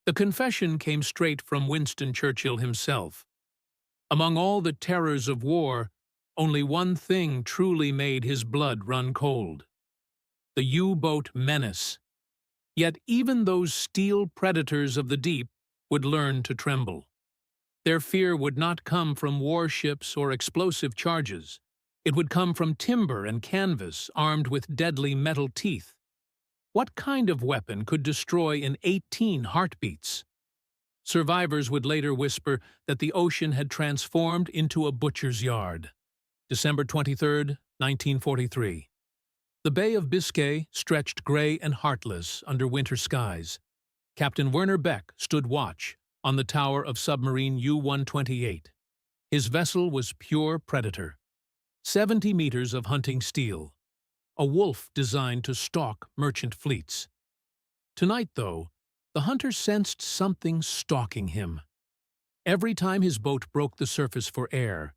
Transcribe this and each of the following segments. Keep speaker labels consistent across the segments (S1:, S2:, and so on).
S1: The confession came straight from Winston Churchill himself. Among all the terrors of war, only one thing truly made his blood run cold: the U-boat menace. Yet even those steel predators of the deep would learn to tremble. Their fear would not come from warships or explosive charges. It would come from timber and canvas armed with deadly metal teeth. What kind of weapon could destroy in 18 heartbeats? Survivors would later whisper that the ocean had transformed into a butcher's yard. December 23, 1943. The Bay of Biscay stretched gray and heartless under winter skies. Captain Werner Beck stood watch on the tower of submarine U-128. His vessel was pure predator. 70 meters of hunting steel. A wolf designed to stalk merchant fleets. Tonight, though, the hunter sensed something stalking him. Every time his boat broke the surface for air,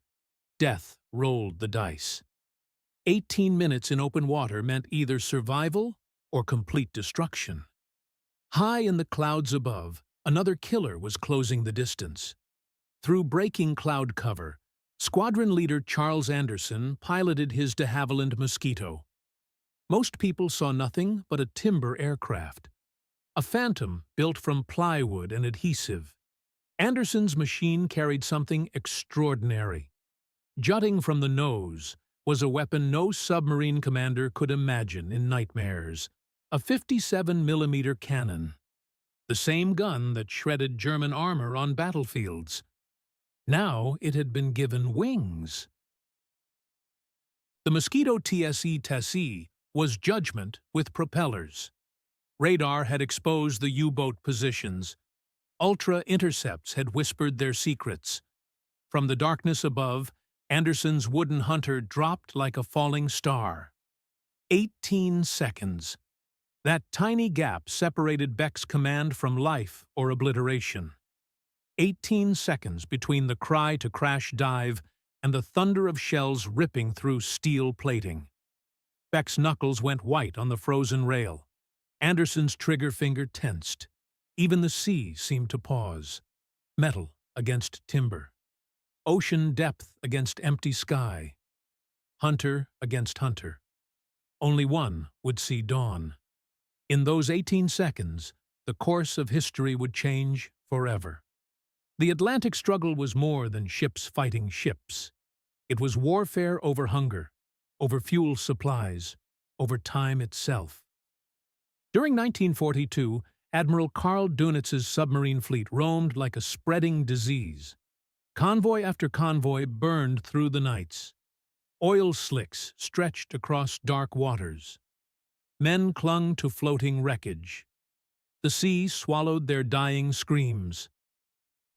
S1: death rolled the dice. 18 minutes in open water meant either survival or complete destruction. High in the clouds above, another killer was closing the distance. Through breaking cloud cover, Squadron leader Charles Anderson piloted his de Havilland Mosquito. Most people saw nothing but a timber aircraft, a phantom built from plywood and adhesive. Anderson's machine carried something extraordinary. Jutting from the nose was a weapon no submarine commander could imagine in nightmares: a 57mm cannon. The same gun that shredded German armor on battlefields. Now it had been given wings. The Mosquito TSE-TSE was judgment with propellers. Radar had exposed the U-boat positions. Ultra-intercepts had whispered their secrets. From the darkness above, Anderson's wooden hunter dropped like a falling star. 18 seconds. That tiny gap separated Beck's command from life or obliteration. 18 seconds between the cry to crash dive and the thunder of shells ripping through steel plating. Beck's knuckles went white on the frozen rail. Anderson's trigger finger tensed. Even the sea seemed to pause. Metal against timber. Ocean depth against empty sky. Hunter against hunter. Only one would see dawn. In those 18 seconds, the course of history would change forever. The Atlantic struggle was more than ships fighting ships. It was warfare over hunger, over fuel supplies, over time itself. During 1942, Admiral Karl Dunitz's submarine fleet roamed like a spreading disease. Convoy after convoy burned through the nights. Oil slicks stretched across dark waters. Men clung to floating wreckage. The sea swallowed their dying screams.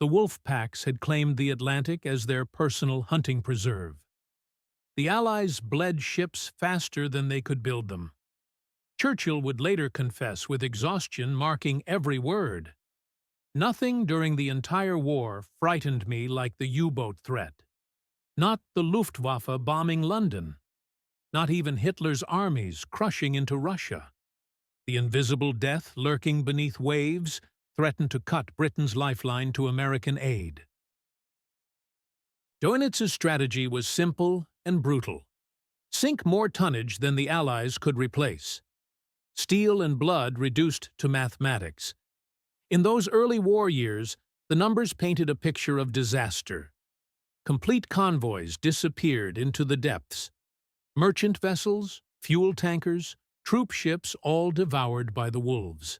S1: The wolf packs had claimed the Atlantic as their personal hunting preserve. The Allies bled ships faster than they could build them. Churchill would later confess with exhaustion marking every word. Nothing during the entire war frightened me like the U-boat threat. Not the Luftwaffe bombing London. Not even Hitler's armies crushing into Russia. The invisible death lurking beneath waves threatened to cut Britain's lifeline to American aid. Dönitz's strategy was simple and brutal. Sink more tonnage than the Allies could replace. Steel and blood reduced to mathematics. In those early war years, the numbers painted a picture of disaster. Complete convoys disappeared into the depths. Merchant vessels, fuel tankers, troop ships all devoured by the wolves.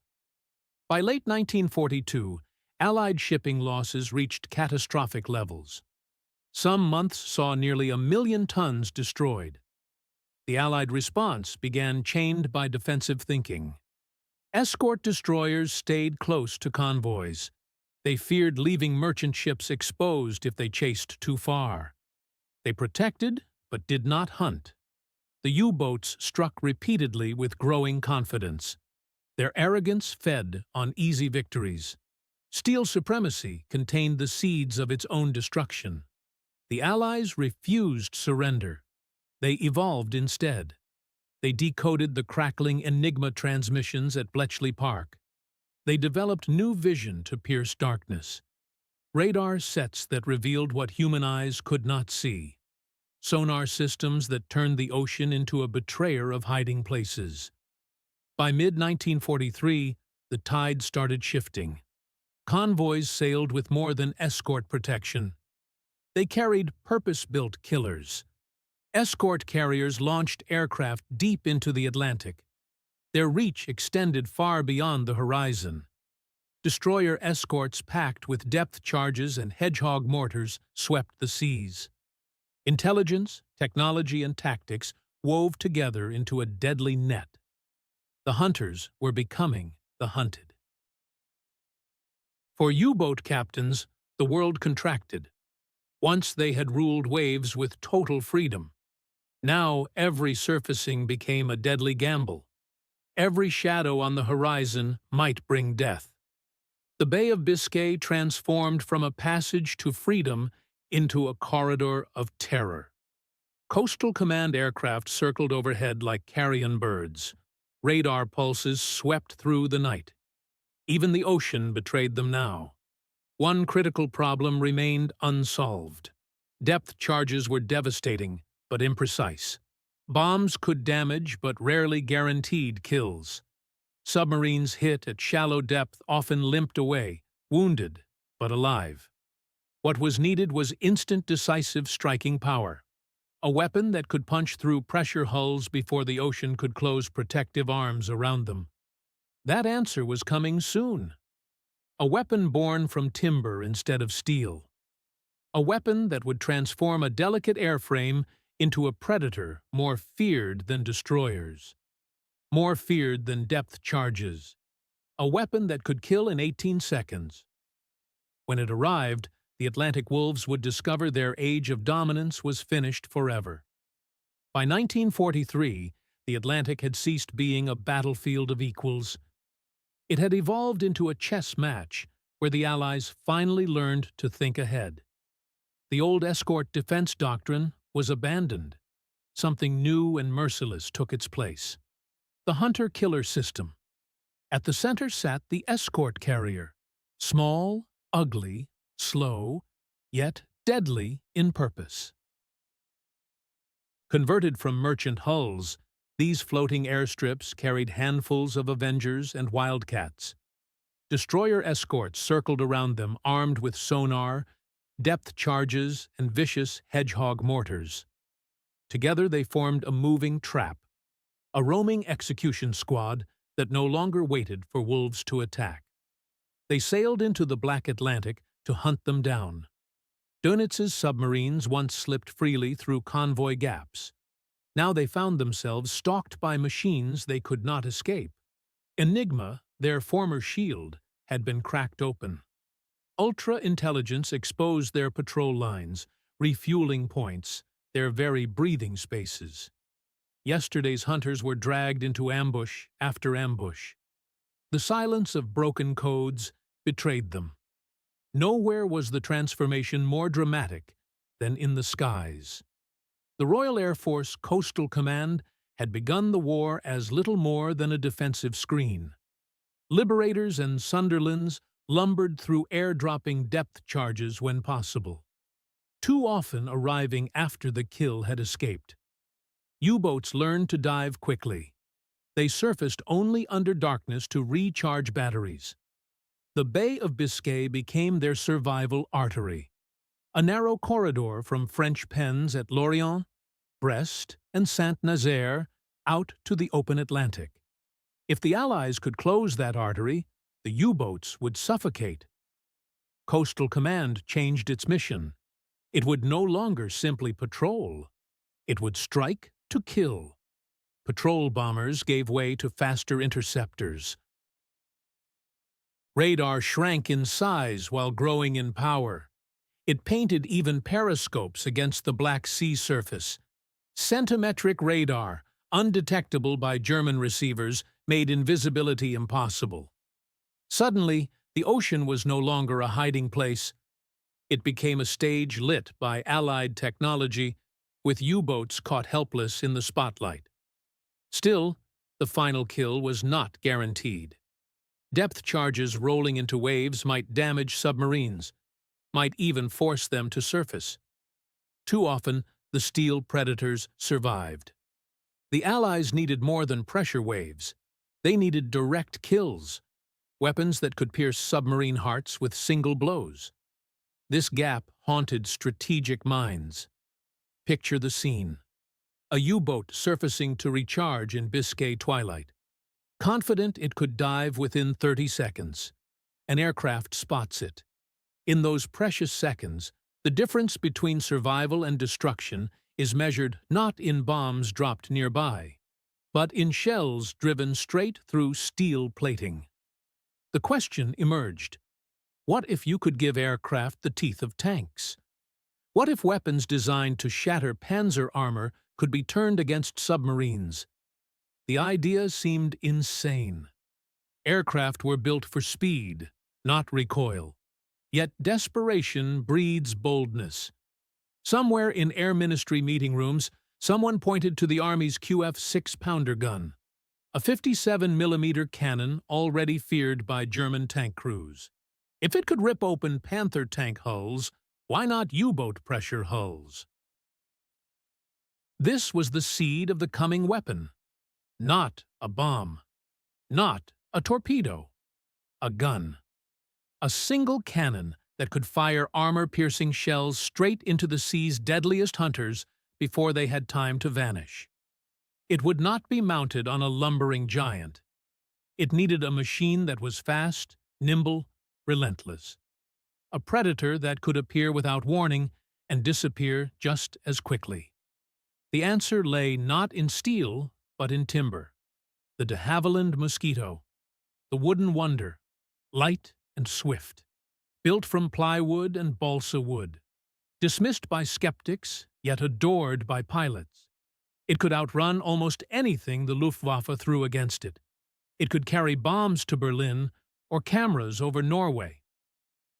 S1: By late 1942, Allied shipping losses reached catastrophic levels. Some months saw nearly 1 million tons destroyed. The Allied response began chained by defensive thinking. Escort destroyers stayed close to convoys. They feared leaving merchant ships exposed if they chased too far. They protected, but did not hunt. The U-boats struck repeatedly with growing confidence. Their arrogance fed on easy victories. Steel supremacy contained the seeds of its own destruction. The Allies refused surrender. They evolved instead. They decoded the crackling Enigma transmissions at Bletchley Park. They developed new vision to pierce darkness. Radar sets that revealed what human eyes could not see. Sonar systems that turned the ocean into a betrayer of hiding places. By mid-1943, the tide started shifting. Convoys sailed with more than escort protection. They carried purpose-built killers. Escort carriers launched aircraft deep into the Atlantic. Their reach extended far beyond the horizon. Destroyer escorts packed with depth charges and hedgehog mortars swept the seas. Intelligence, technology, and tactics wove together into a deadly net. The hunters were becoming the hunted. For U-boat captains, the world contracted. Once they had ruled waves with total freedom. Now every surfacing became a deadly gamble. Every shadow on the horizon might bring death. The Bay of Biscay transformed from a passage to freedom into a corridor of terror. Coastal Command aircraft circled overhead like carrion birds. Radar pulses swept through the night. Even the ocean betrayed them now. One critical problem remained unsolved. Depth charges were devastating, but imprecise. Bombs could damage, but rarely guaranteed kills. Submarines hit at shallow depth often limped away, wounded, but alive. What was needed was instant decisive striking power. A weapon that could punch through pressure hulls before the ocean could close protective arms around them. That answer was coming soon. A weapon born from timber instead of steel. A weapon that would transform a delicate airframe into a predator more feared than destroyers. More feared than depth charges. A weapon that could kill in 18 seconds. When it arrived, the Atlantic wolves would discover their age of dominance was finished forever. By 1943, the Atlantic had ceased being a battlefield of equals. It had evolved into a chess match where the Allies finally learned to think ahead. The old escort defense doctrine was abandoned. Something new and merciless took its place. The hunter-killer system. At the center sat the escort carrier, small, ugly, slow, yet deadly in purpose. Converted from merchant hulls, these floating airstrips carried handfuls of Avengers and Wildcats. Destroyer escorts circled around them armed with sonar, depth charges, and vicious hedgehog mortars. Together they formed a moving trap, a roaming execution squad that no longer waited for wolves to attack. They sailed into the Black Atlantic to hunt them down. Dönitz's submarines once slipped freely through convoy gaps. Now they found themselves stalked by machines they could not escape. Enigma, their former shield, had been cracked open. Ultra-intelligence exposed their patrol lines, refueling points, their very breathing spaces. Yesterday's hunters were dragged into ambush after ambush. The silence of broken codes betrayed them. Nowhere was the transformation more dramatic than in the skies. The Royal Air Force Coastal Command had begun the war as little more than a defensive screen. Liberators and Sunderlands lumbered through air-dropping depth charges when possible, too often arriving after the kill had escaped. U-boats learned to dive quickly. They surfaced only under darkness to recharge batteries. The Bay of Biscay became their survival artery, a narrow corridor from French pens at Lorient, Brest, and Saint-Nazaire out to the open Atlantic. If the Allies could close that artery, the U-boats would suffocate. Coastal Command changed its mission. It would no longer simply patrol. It would strike to kill. Patrol bombers gave way to faster interceptors. Radar shrank in size while growing in power. It painted even periscopes against the Black Sea surface. Centimetric radar, undetectable by German receivers, made invisibility impossible. Suddenly, the ocean was no longer a hiding place. It became a stage lit by Allied technology, with U-boats caught helpless in the spotlight. Still, the final kill was not guaranteed. Depth charges rolling into waves might damage submarines, might even force them to surface. Too often, the steel predators survived. The Allies needed more than pressure waves. They needed direct kills, weapons that could pierce submarine hearts with single blows. This gap haunted strategic minds. Picture the scene. A U-boat surfacing to recharge in Biscay twilight. Confident it could dive within 30 seconds. An aircraft spots it. In those precious seconds, the difference between survival and destruction is measured not in bombs dropped nearby, but in shells driven straight through steel plating. The question emerged: what if you could give aircraft the teeth of tanks? What if weapons designed to shatter panzer armor could be turned against submarines? The idea seemed insane. Aircraft were built for speed, not recoil. Yet desperation breeds boldness. Somewhere in Air Ministry meeting rooms, someone pointed to the Army's QF 6-pounder gun, a 57mm cannon already feared by German tank crews. If it could rip open Panther tank hulls, why not U-boat pressure hulls? This was the seed of the coming weapon. Not a bomb. Not a torpedo. A gun. A single cannon that could fire armor-piercing shells straight into the sea's deadliest hunters before they had time to vanish. It would not be mounted on a lumbering giant. It needed a machine that was fast, nimble, relentless. A predator that could appear without warning and disappear just as quickly. The answer lay not in steel, but in timber. The de Havilland Mosquito, the wooden wonder, light and swift, built from plywood and balsa wood. Dismissed by skeptics, yet adored by pilots. It could outrun almost anything the Luftwaffe threw against it. It could carry bombs to Berlin or cameras over Norway.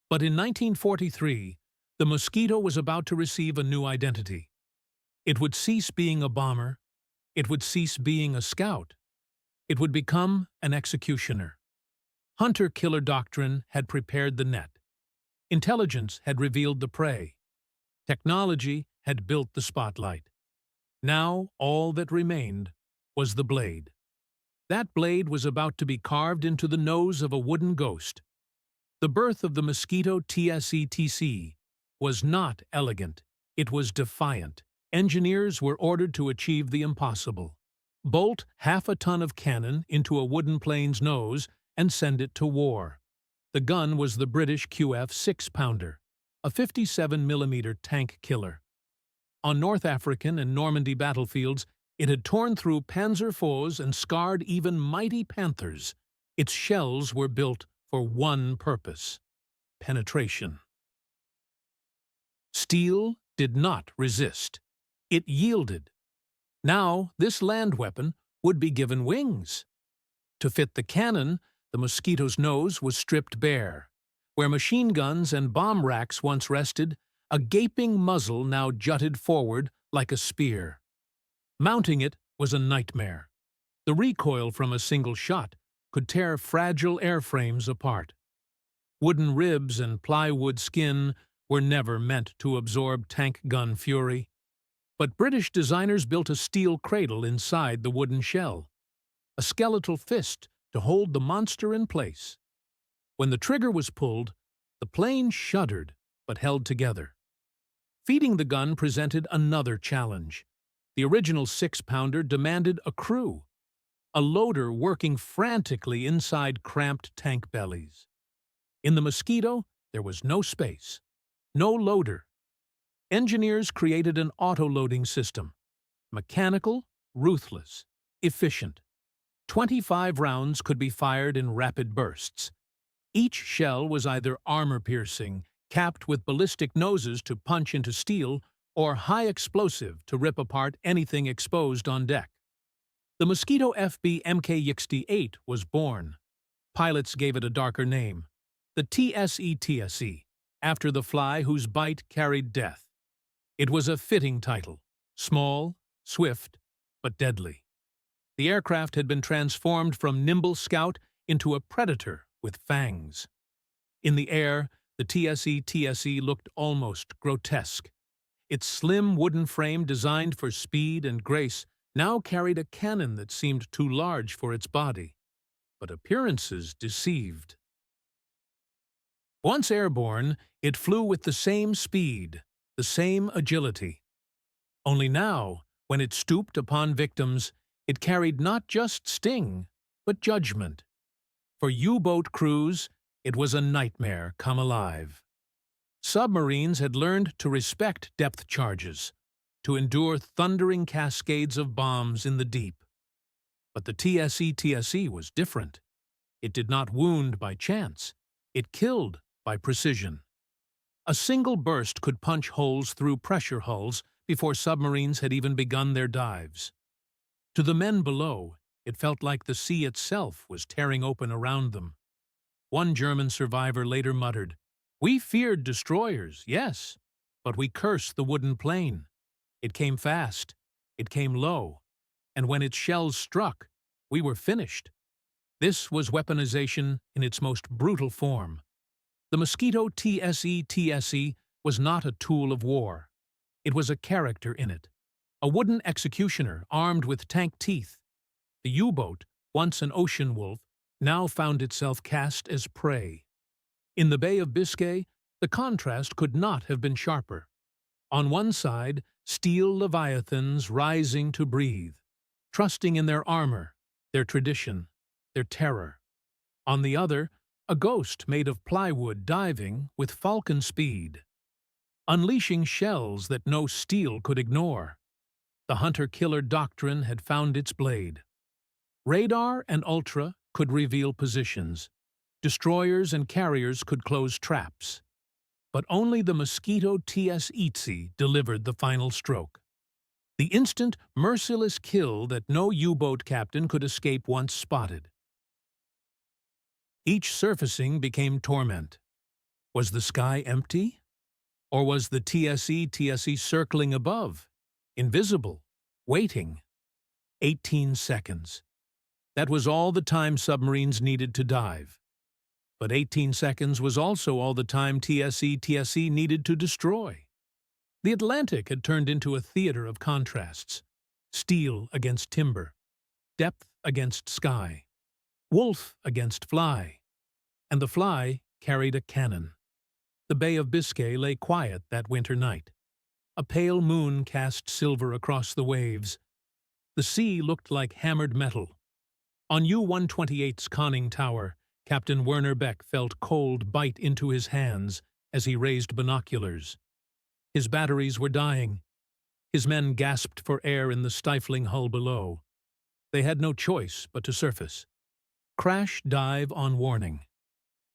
S1: But in 1943, the Mosquito was about to receive a new identity. It would cease being a bomber. It would cease being a scout. It would become an executioner. Hunter-killer doctrine had prepared the net. Intelligence had revealed the prey. Technology had built the spotlight. Now all that remained was the blade. That blade was about to be carved into the nose of a wooden ghost. The birth of the Mosquito TSE-TSE was not elegant. It was defiant. Engineers were ordered to achieve the impossible. Bolt half a ton of cannon into a wooden plane's nose and send it to war. The gun was the British QF 6-pounder, a 57mm tank killer. On North African and Normandy battlefields, it had torn through panzerfoes and scarred even mighty panthers. Its shells were built for one purpose: penetration. Steel did not resist. It yielded. Now this land weapon would be given wings. To fit the cannon, the Mosquito's nose was stripped bare. Where machine guns and bomb racks once rested, a gaping muzzle now jutted forward like a spear. Mounting it was a nightmare. The recoil from a single shot could tear fragile airframes apart. Wooden ribs and plywood skin were never meant to absorb tank gun fury. But British designers built a steel cradle inside the wooden shell, a skeletal fist to hold the monster in place. When the trigger was pulled, the plane shuddered but held together. Feeding the gun presented another challenge. The original 6-pounder demanded a crew, a loader working frantically inside cramped tank bellies. In the Mosquito, there was no space, no loader. Engineers created an auto-loading system, mechanical, ruthless, efficient. 25 rounds could be fired in rapid bursts. Each shell was either armor-piercing, capped with ballistic noses to punch into steel, or high-explosive to rip apart anything exposed on deck. The Mosquito FB Mk-68 was born. Pilots gave it a darker name, the TSE-TSE, after the fly whose bite carried death. It was a fitting title, small, swift, but deadly. The aircraft had been transformed from nimble scout into a predator with fangs. In the air, the TSE-TSE looked almost grotesque. Its slim wooden frame, designed for speed and grace, now carried a cannon that seemed too large for its body. But appearances deceived. Once airborne, it flew with the same speed, the same agility. Only now, when it stooped upon victims, it carried not just sting, but judgment. For U-boat crews, it was a nightmare come alive. Submarines had learned to respect depth charges, to endure thundering cascades of bombs in the deep. But the TSE-TSE was different. It did not wound by chance. It killed by precision. A single burst could punch holes through pressure hulls before submarines had even begun their dives. To the men below, it felt like the sea itself was tearing open around them. One German survivor later muttered, "We feared destroyers, yes, but we cursed the wooden plane. It came fast, it came low, and when its shells struck, we were finished." This was weaponization in its most brutal form. The Mosquito TSE-TSE was not a tool of war. It was a character in it, a wooden executioner armed with tank teeth. The U-boat, once an ocean wolf, now found itself cast as prey. In the Bay of Biscay, the contrast could not have been sharper. On one side, steel leviathans rising to breathe, trusting in their armor, their tradition, their terror. On the other, a ghost made of plywood diving with falcon speed, unleashing shells that no steel could ignore. The hunter-killer doctrine had found its blade. Radar and ultra could reveal positions. Destroyers and carriers could close traps. But only the Mosquito TSE-TSE delivered the final stroke. The instant, merciless kill that no U-boat captain could escape once spotted. Each surfacing became torment. Was the sky empty? Or was the TSE-TSE circling above, invisible, waiting? 18 seconds. That was all the time submarines needed to dive. But 18 seconds was also all the time TSE-TSE needed to destroy. The Atlantic had turned into a theater of contrasts. Steel against timber, depth against sky, wolf against fly. And the fly carried a cannon. The Bay of Biscay lay quiet that winter night. A pale moon cast silver across the waves. The sea looked like hammered metal. On U-128's conning tower, Captain Werner Beck felt cold bite into his hands as he raised binoculars. His batteries were dying. His men gasped for air in the stifling hull below. They had no choice but to surface. Crash dive on warning.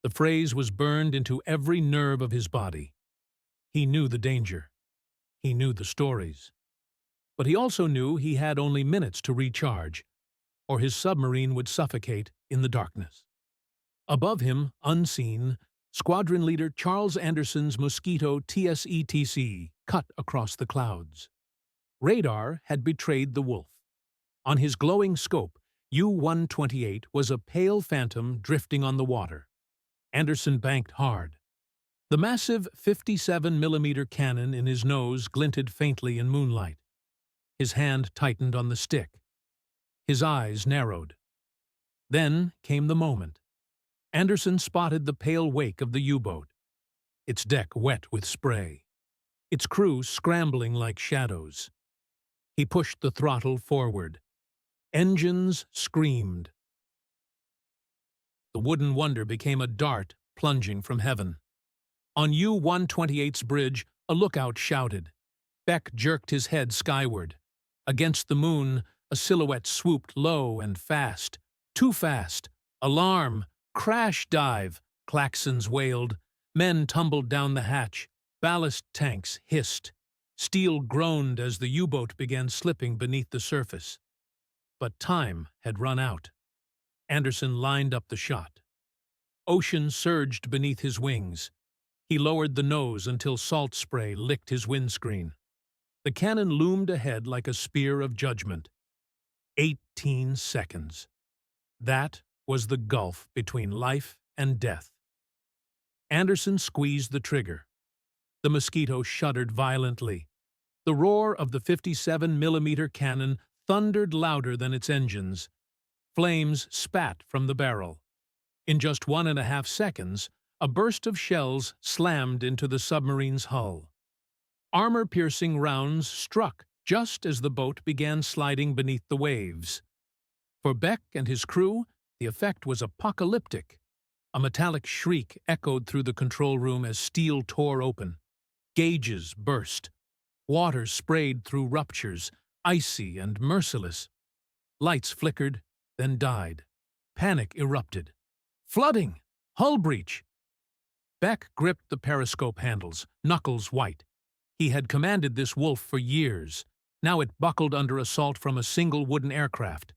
S1: The phrase was burned into every nerve of his body. He knew the danger. He knew the stories. But he also knew he had only minutes to recharge, or his submarine would suffocate in the darkness. Above him, unseen, Squadron leader Charles Anderson's Mosquito TSE-TSE cut across the clouds. Radar had betrayed the wolf. On his glowing scope, U-128 was a pale phantom drifting on the water. Anderson banked hard. The massive 57mm cannon in his nose glinted faintly in moonlight. His hand tightened on the stick. His eyes narrowed. Then came the moment. Anderson spotted the pale wake of the U-boat, its deck wet with spray, its crew scrambling like shadows. He pushed the throttle forward. Engines screamed. The wooden wonder became a dart plunging from heaven. On U-128's bridge, a lookout shouted. Beck jerked his head skyward. Against the moon, a silhouette swooped low and fast. Too fast. Alarm! Crash dive! Claxons wailed. Men tumbled down the hatch. Ballast tanks hissed. Steel groaned as the U-boat began slipping beneath the surface. But time had run out. Anderson lined up the shot. Ocean surged beneath his wings. He lowered the nose until salt spray licked his windscreen. The cannon loomed ahead like a spear of judgment. 18 seconds. That was the gulf between life and death. Anderson squeezed the trigger. The Mosquito shuddered violently. The roar of the 57mm cannon thundered louder than its engines. Flames spat from the barrel. In just 1.5 seconds, a burst of shells slammed into the submarine's hull. Armor-piercing rounds struck just as the boat began sliding beneath the waves. For Beck and his crew, the effect was apocalyptic. A metallic shriek echoed through the control room as steel tore open. Gauges burst. Water sprayed through ruptures, icy and merciless. Lights flickered, then died. Panic erupted. Flooding! Hull breach! Beck gripped the periscope handles, knuckles white. He had commanded this wolf for years. Now it buckled under assault from a single wooden aircraft.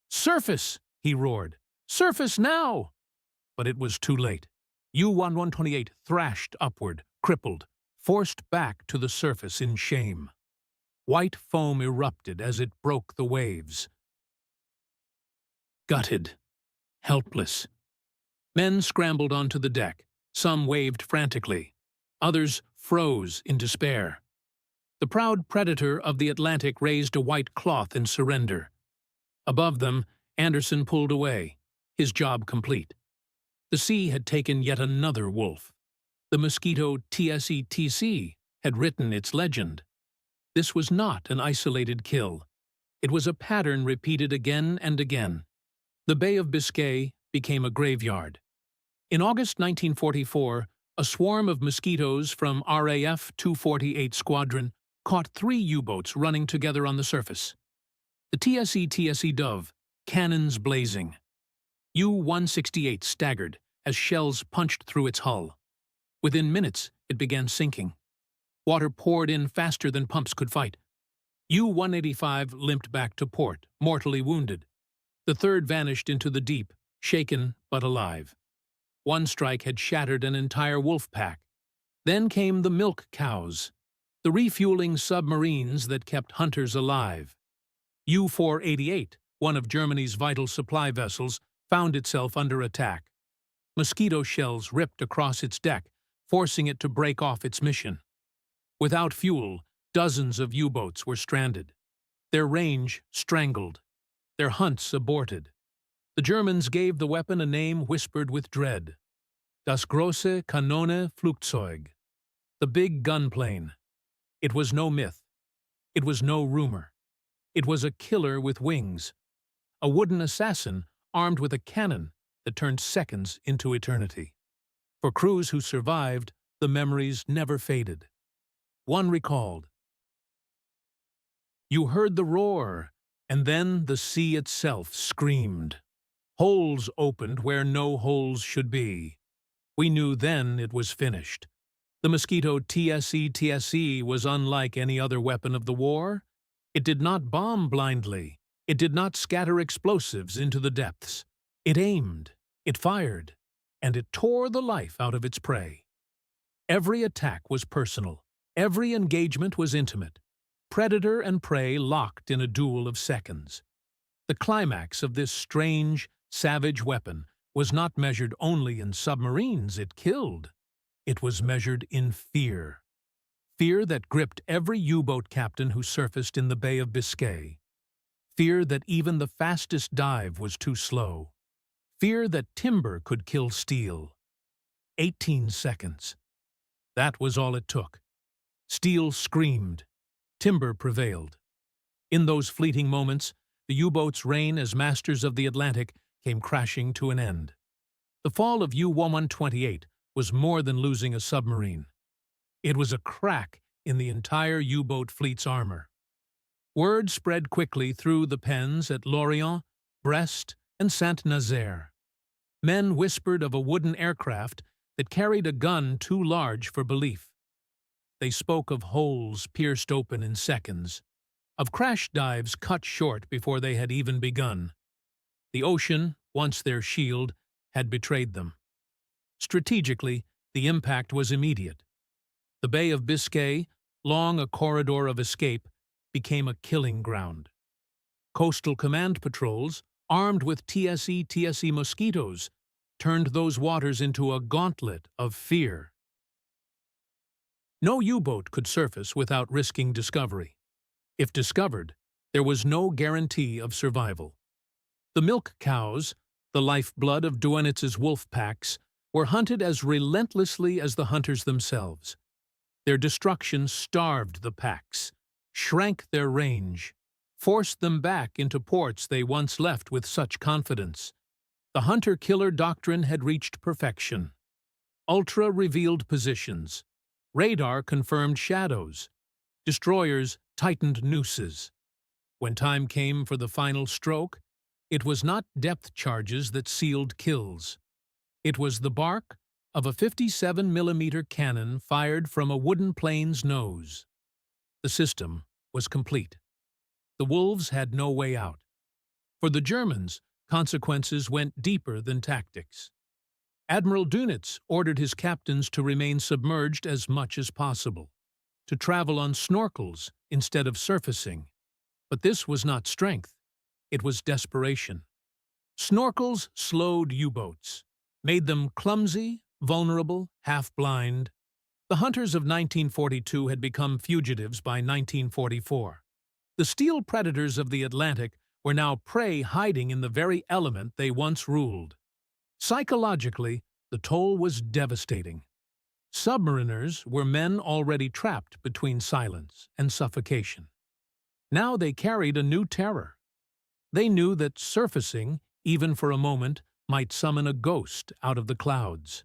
S1: "Surface!" he roared. "Surface now!" But it was too late. U-128 thrashed upward, crippled, forced back to the surface in shame. White foam erupted as it broke the waves. Gutted, helpless. Men scrambled onto the deck. Some waved frantically. Others froze in despair. The proud predator of the Atlantic raised a white cloth in surrender. Above them, Anderson pulled away, his job complete. The sea had taken yet another wolf. The Mosquito TSE-TSE had written its legend. This was not an isolated kill. It was a pattern repeated again and again. The Bay of Biscay became a graveyard. In August 1944, a swarm of mosquitoes from RAF 248 Squadron caught 3 U-boats running together on the surface. The TSE-TSE Dove, cannons blazing. U-128 staggered as shells punched through its hull. Within minutes, it began sinking. Water poured in faster than pumps could fight. U-185 limped back to port, mortally wounded. The third vanished into the deep, shaken but alive. One strike had shattered an entire wolf pack. Then came the milk cows, the refueling submarines that kept hunters alive. U-488, one of Germany's vital supply vessels, found itself under attack. Mosquito shells ripped across its deck, forcing it to break off its mission. Without fuel, dozens of U-boats were stranded. Their range strangled. Their hunts aborted. The Germans gave the weapon a name whispered with dread. Das große Kanone-Flugzeug. The big gunplane. It was no myth. It was no rumor. It was a killer with wings. A wooden assassin armed with a cannon that turned seconds into eternity. For crews who survived, the memories never faded. One recalled. You heard the roar, and then the sea itself screamed. Holes opened where no holes should be. We knew then it was finished. The Mosquito TSE-TSE was unlike any other weapon of the war. It did not bomb blindly. It did not scatter explosives into the depths. It aimed, it fired, and it tore the life out of its prey. Every attack was personal. Every engagement was intimate. Predator and prey locked in a duel of seconds. The climax of this strange, savage weapon was not measured only in submarines it killed. It was measured in fear. Fear that gripped every U-boat captain who surfaced in the Bay of Biscay. Fear that even the fastest dive was too slow. Fear that timber could kill steel. 18 seconds. That was all it took. Steel screamed. Timber prevailed. In those fleeting moments, the U-boat's reign as masters of the Atlantic came crashing to an end. The fall of U-128 was more than losing a submarine. It was a crack in the entire U-boat fleet's armor. Word spread quickly through the pens at Lorient, Brest, and Saint-Nazaire. Men whispered of a wooden aircraft that carried a gun too large for belief. They spoke of holes pierced open in seconds, of crash dives cut short before they had even begun. The ocean, once their shield, had betrayed them. Strategically, the impact was immediate. The Bay of Biscay, long a corridor of escape, became a killing ground. Coastal command patrols, armed with TSE-TSE Mosquitoes, turned those waters into a gauntlet of fear. No U-boat could surface without risking discovery. If discovered, there was no guarantee of survival. The milk cows, the lifeblood of Dönitz's wolf packs, were hunted as relentlessly as the hunters themselves. Their destruction starved the packs, shrank their range, forced them back into ports they once left with such confidence. The hunter-killer doctrine had reached perfection. Ultra revealed positions. Radar confirmed shadows. Destroyers tightened nooses. When time came for the final stroke, it was not depth charges that sealed kills. It was the bark of a 57mm cannon fired from a wooden plane's nose. The system was complete. The wolves had no way out. For the Germans, consequences went deeper than tactics. Admiral Dönitz ordered his captains to remain submerged as much as possible, to travel on snorkels instead of surfacing. But this was not strength, it was desperation. Snorkels slowed U-boats, made them clumsy, vulnerable, half-blind. The hunters of 1942 had become fugitives by 1944. The steel predators of the Atlantic were now prey hiding in the very element they once ruled. Psychologically, the toll was devastating. Submariners were men already trapped between silence and suffocation. Now they carried a new terror. They knew that surfacing, even for a moment, might summon a ghost out of the clouds.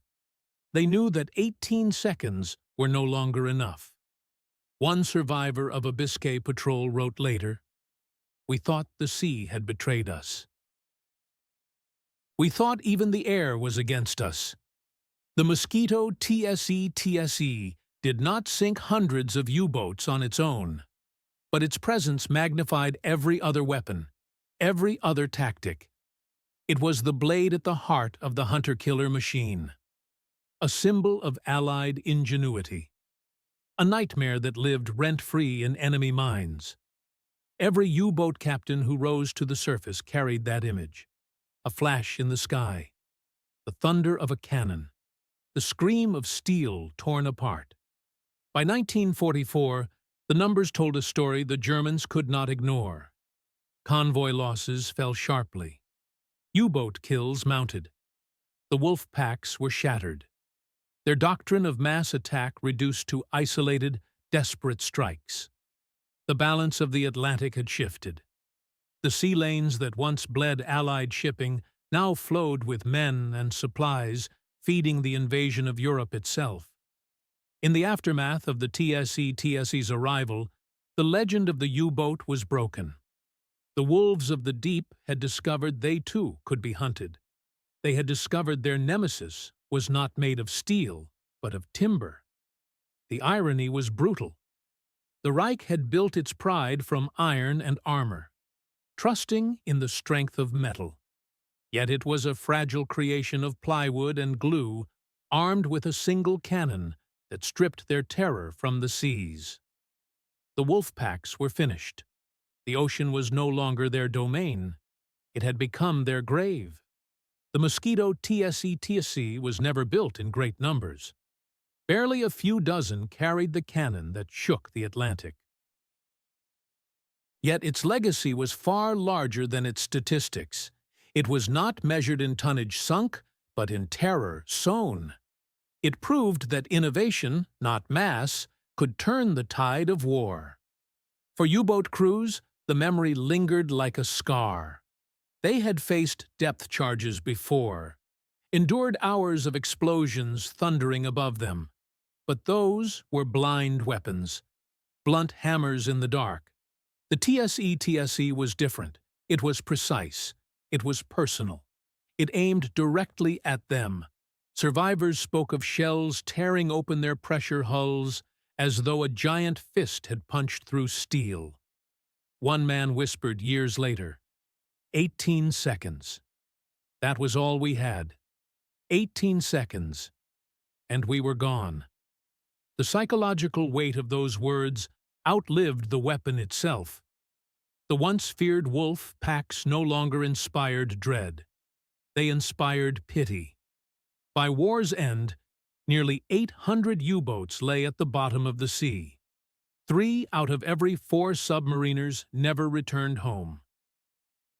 S1: They knew that 18 seconds were no longer enough. One survivor of a Biscay patrol wrote later, "We thought the sea had betrayed us. We thought even the air was against us." The Mosquito TSE-TSE did not sink hundreds of U-boats on its own, but its presence magnified every other weapon, every other tactic. It was the blade at the heart of the hunter-killer machine, a symbol of Allied ingenuity, a nightmare that lived rent-free in enemy minds. Every U-boat captain who rose to the surface carried that image, a flash in the sky, the thunder of a cannon, the scream of steel torn apart. By 1944, the numbers told a story the Germans could not ignore. Convoy losses fell sharply. U-boat kills mounted. The wolf packs were shattered. Their doctrine of mass attack reduced to isolated, desperate strikes. The balance of the Atlantic had shifted. The sea lanes that once bled Allied shipping now flowed with men and supplies, feeding the invasion of Europe itself. In the aftermath of the TSE-TSE's arrival, the legend of the U-boat was broken. The wolves of the deep had discovered they too could be hunted. They had discovered their nemesis was not made of steel, but of timber. The irony was brutal. The Reich had built its pride from iron and armor, trusting in the strength of metal. Yet it was a fragile creation of plywood and glue, armed with a single cannon that stripped their terror from the seas. The wolf packs were finished. The ocean was no longer their domain. It had become their grave. The Mosquito TSE-TSE was never built in great numbers. Barely a few dozen carried the cannon that shook the Atlantic. Yet its legacy was far larger than its statistics. It was not measured in tonnage sunk, but in terror sown. It proved that innovation, not mass, could turn the tide of war. For U-boat crews, the memory lingered like a scar. They had faced depth charges before, endured hours of explosions thundering above them. But those were blind weapons, blunt hammers in the dark. The TSE-TSE was different. It was precise. It was personal. It aimed directly at them. Survivors spoke of shells tearing open their pressure hulls as though a giant fist had punched through steel. One man whispered years later, 18 seconds. That was all we had. 18 seconds. And we were gone. The psychological weight of those words outlived the weapon itself. The once feared wolf packs no longer inspired dread. They inspired pity. By war's end, nearly 800 U-boats lay at the bottom of the sea. 3 out of every 4 submariners never returned home.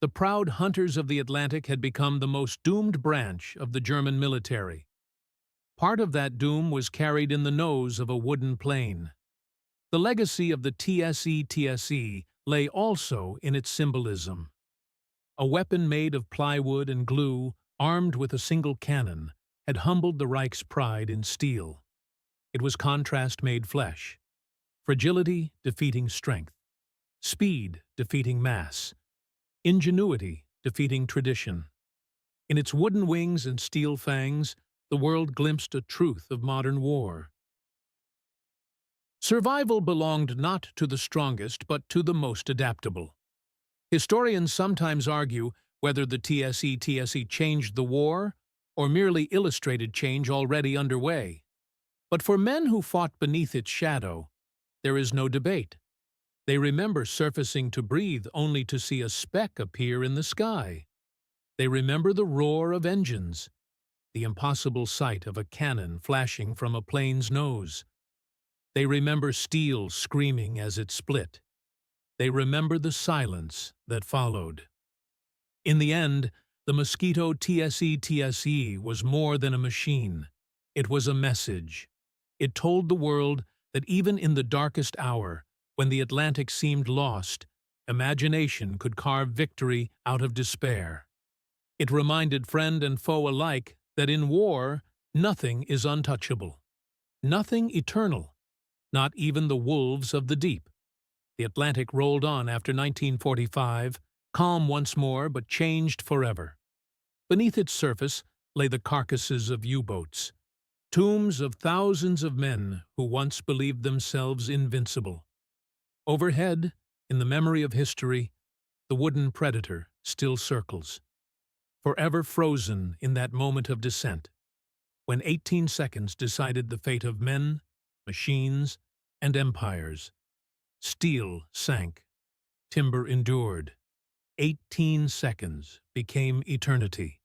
S1: The proud hunters of the Atlantic had become the most doomed branch of the German military. Part of that doom was carried in the nose of a wooden plane. The legacy of the TSE-TSE lay also in its symbolism. A weapon made of plywood and glue, armed with a single cannon, had humbled the Reich's pride in steel. It was contrast made flesh. Fragility defeating strength. Speed defeating mass. Ingenuity defeating tradition. In its wooden wings and steel fangs, the world glimpsed a truth of modern war. Survival belonged not to the strongest, but to the most adaptable. Historians sometimes argue whether the TSE-TSE changed the war or merely illustrated change already underway. But for men who fought beneath its shadow, there is no debate. They remember surfacing to breathe only to see a speck appear in the sky. They remember the roar of engines, the impossible sight of a cannon flashing from a plane's nose. They remember steel screaming as it split. They remember the silence that followed. In the end, the Mosquito TSE-TSE was more than a machine. It was a message. It told the world that even in the darkest hour, when the Atlantic seemed lost, imagination could carve victory out of despair. It reminded friend and foe alike that in war, nothing is untouchable. Nothing eternal. Not even the wolves of the deep. The Atlantic rolled on after 1945, calm once more but changed forever. Beneath its surface lay the carcasses of U-boats, tombs of thousands of men who once believed themselves invincible. Overhead, in the memory of history, the wooden predator still circles, forever frozen in that moment of descent, when 18 seconds decided the fate of men, machines, and empires. Steel sank, timber endured. 18 seconds became eternity.